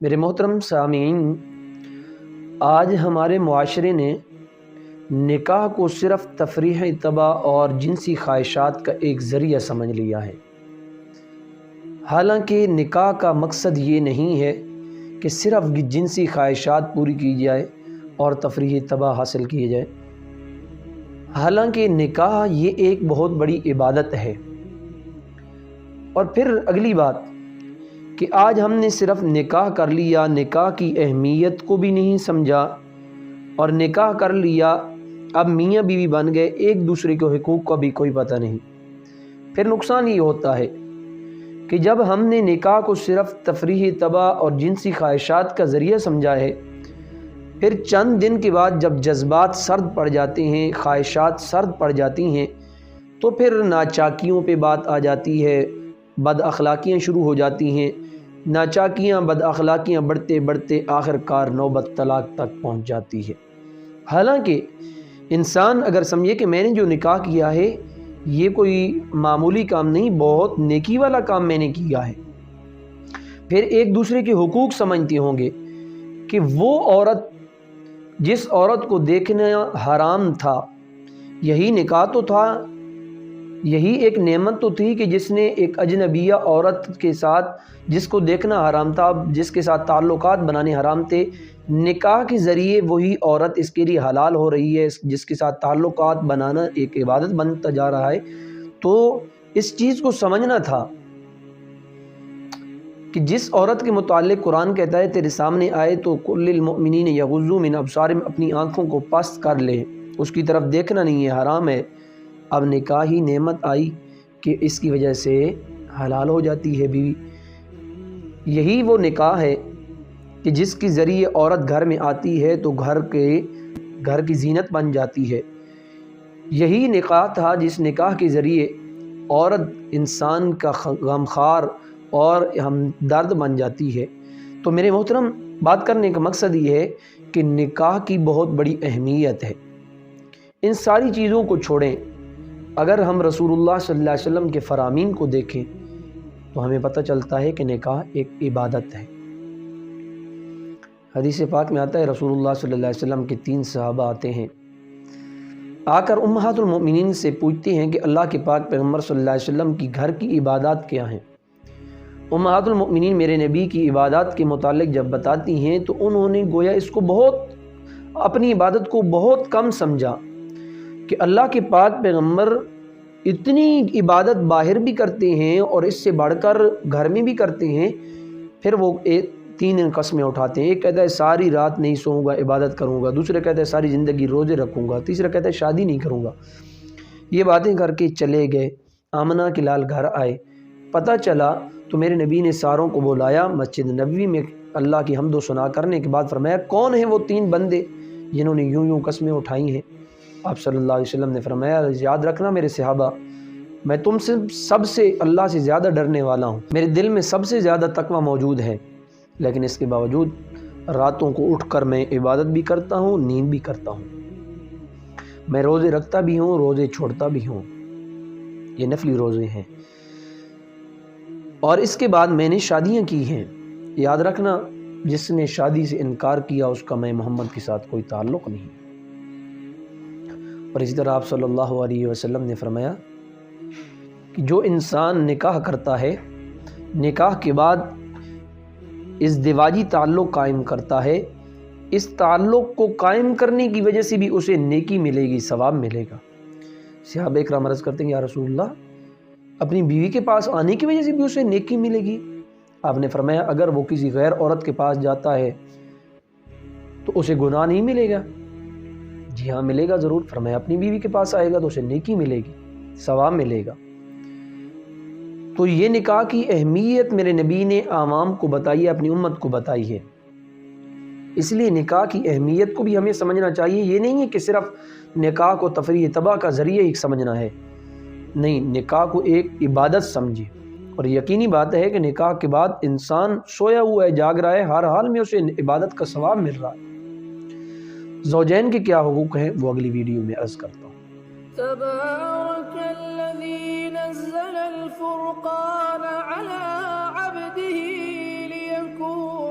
میرے محترم سامعین، آج ہمارے معاشرے نے نکاح کو صرف تفریح طبع اور جنسی خواہشات کا ایک ذریعہ سمجھ لیا ہے۔ حالانکہ نکاح کا مقصد یہ نہیں ہے کہ صرف جنسی خواہشات پوری کی جائے اور تفریح طبع حاصل کی جائے۔ حالانکہ نکاح یہ ایک بہت بڑی عبادت ہے۔ اور پھر اگلی بات کہ آج ہم نے صرف نکاح کر لیا، نکاح کی اہمیت کو بھی نہیں سمجھا، اور نکاح کر لیا اب میاں بیوی بن گئے، ایک دوسرے کے حقوق کا بھی کوئی پتہ نہیں۔ پھر نقصان یہ ہوتا ہے کہ جب ہم نے نکاح کو صرف تفریح طبع اور جنسی خواہشات کا ذریعہ سمجھا ہے، پھر چند دن کے بعد جب جذبات سرد پڑ جاتے ہیں، خواہشات سرد پڑ جاتی ہیں، تو پھر ناچاکیوں پہ بات آ جاتی ہے، بد اخلاقیاں شروع ہو جاتی ہیں۔ ناچاکیاں، بد اخلاقیاں بڑھتے بڑھتے آخر کار نوبت طلاق تک پہنچ جاتی ہے۔ حالانکہ انسان اگر سمجھے کہ میں نے جو نکاح کیا ہے یہ کوئی معمولی کام نہیں، بہت نیکی والا کام میں نے کیا ہے، پھر ایک دوسرے کے حقوق سمجھتے ہوں گے کہ وہ عورت جس عورت کو دیکھنا حرام تھا، یہی نکاح تو تھا، یہی ایک نعمت تو تھی کہ جس نے ایک اجنبیہ عورت کے ساتھ، جس کو دیکھنا حرام تھا، جس کے ساتھ تعلقات بنانے حرام تھے، نکاح کے ذریعے وہی عورت اس کے لیے حلال ہو رہی ہے، جس کے ساتھ تعلقات بنانا ایک عبادت بنتا جا رہا ہے۔ تو اس چیز کو سمجھنا تھا کہ جس عورت کے متعلق قرآن کہتا ہے تیرے سامنے آئے تو کل المؤمنین یغضوا من ابصارہم، اپنی آنکھوں کو پست کر لے، اس کی طرف دیکھنا نہیں ہے، حرام ہے۔ اب نکاح ہی نعمت آئی کہ اس کی وجہ سے حلال ہو جاتی ہے بیوی۔ یہی وہ نکاح ہے کہ جس کے ذریعے عورت گھر میں آتی ہے تو گھر کی زینت بن جاتی ہے۔ یہی نکاح تھا جس نکاح کے ذریعے عورت انسان کا غمخوار اور ہمدرد بن جاتی ہے۔ تو میرے محترم، بات کرنے کا مقصد یہ ہے کہ نکاح کی بہت بڑی اہمیت ہے۔ ان ساری چیزوں کو چھوڑیں، اگر ہم رسول اللہ صلی اللہ علیہ وسلم کے فرامین کو دیکھیں تو ہمیں پتہ چلتا ہے کہ نکاح ایک عبادت ہے۔ حدیث پاک میں آتا ہے رسول اللہ صلی اللہ علیہ وسلم کے 3 صحابہ آتے ہیں، آ کر امہات المؤمنین سے پوچھتے ہیں کہ اللہ کے پاک پیغمبر صلی اللہ علیہ وسلم کی گھر کی عبادات کیا ہیں۔ امہات المؤمنین میرے نبی کی عبادات کے متعلق جب بتاتی ہیں تو انہوں نے گویا اس کو اپنی عبادت کو بہت کم سمجھا کہ اللہ کے پاک پیغمبر اتنی عبادت باہر بھی کرتے ہیں اور اس سے بڑھ کر گھر میں بھی کرتے ہیں۔ پھر وہ 3 قسمیں اٹھاتے ہیں، ایک کہتا ہے ساری رات نہیں سوؤں گا، عبادت کروں گا، دوسرا کہتا ہے ساری زندگی روزے رکھوں گا، تیسرا کہتا ہے شادی نہیں کروں گا۔ یہ باتیں کر کے چلے گئے، آمنہ کے لال گھر آئے، پتہ چلا تو میرے نبی نے ساروں کو بلایا مسجد نبوی میں، اللہ کی حمد و ثنا کرنے کے بعد فرمایا کون ہیں وہ 3 بندے جنہوں نے یوں قسمیں اٹھائی ہیں؟ آپ صلی اللہ علیہ وسلم نے فرمایا یاد رکھنا میرے صحابہ، میں تم سے سب سے اللہ سے زیادہ ڈرنے والا ہوں، میرے دل میں سب سے زیادہ تقوی موجود ہے، لیکن اس کے باوجود راتوں کو اٹھ کر میں عبادت بھی کرتا ہوں، نیند بھی کرتا ہوں، میں روزے رکھتا بھی ہوں، روزے چھوڑتا بھی ہوں، یہ نفلی روزے ہیں، اور اس کے بعد میں نے شادیاں کی ہیں۔ یاد رکھنا جس نے شادی سے انکار کیا اس کا میں محمد کے ساتھ کوئی تعلق نہیں۔ اور اسی طرح آپ صلی اللہ علیہ وسلم نے فرمایا کہ جو انسان نکاح کرتا ہے، نکاح کے بعد ازدواجی تعلق قائم کرتا ہے، اس تعلق کو قائم کرنے کی وجہ سے بھی اسے نیکی ملے گی، ثواب ملے گا۔ صحابہ اکرام عرض کرتے ہیں یا رسول اللہ، اپنی بیوی کے پاس آنے کی وجہ سے بھی اسے نیکی ملے گی؟ آپ نے فرمایا اگر وہ کسی غیر عورت کے پاس جاتا ہے تو اسے گناہ نہیں ملے گا؟ جی ہاں ملے گا ضرور۔ فرمایا اپنی بیوی کے پاس آئے گا تو اسے نیکی ملے گی، ثواب ملے گا۔ تو یہ نکاح کی اہمیت میرے نبی نے عوام کو بتائی ہے، اپنی امت کو بتائی ہے۔ اس لیے نکاح کی اہمیت کو بھی ہمیں سمجھنا چاہیے۔ یہ نہیں ہے کہ صرف نکاح کو تفریح طبع کا ذریعہ ہی سمجھنا ہے، نہیں، نکاح کو ایک عبادت سمجھے۔ اور یقینی بات ہے کہ نکاح کے بعد انسان سویا ہوا ہے، جاگ رہا ہے، ہر حال میں اسے عبادت کا ثواب مل رہا ہے۔ زوجین کے کیا حقوق ہیں وہ اگلی ویڈیو میں عرض کرتا ہوں۔ تبارك الذي نزل الفرقان على عبده ليكون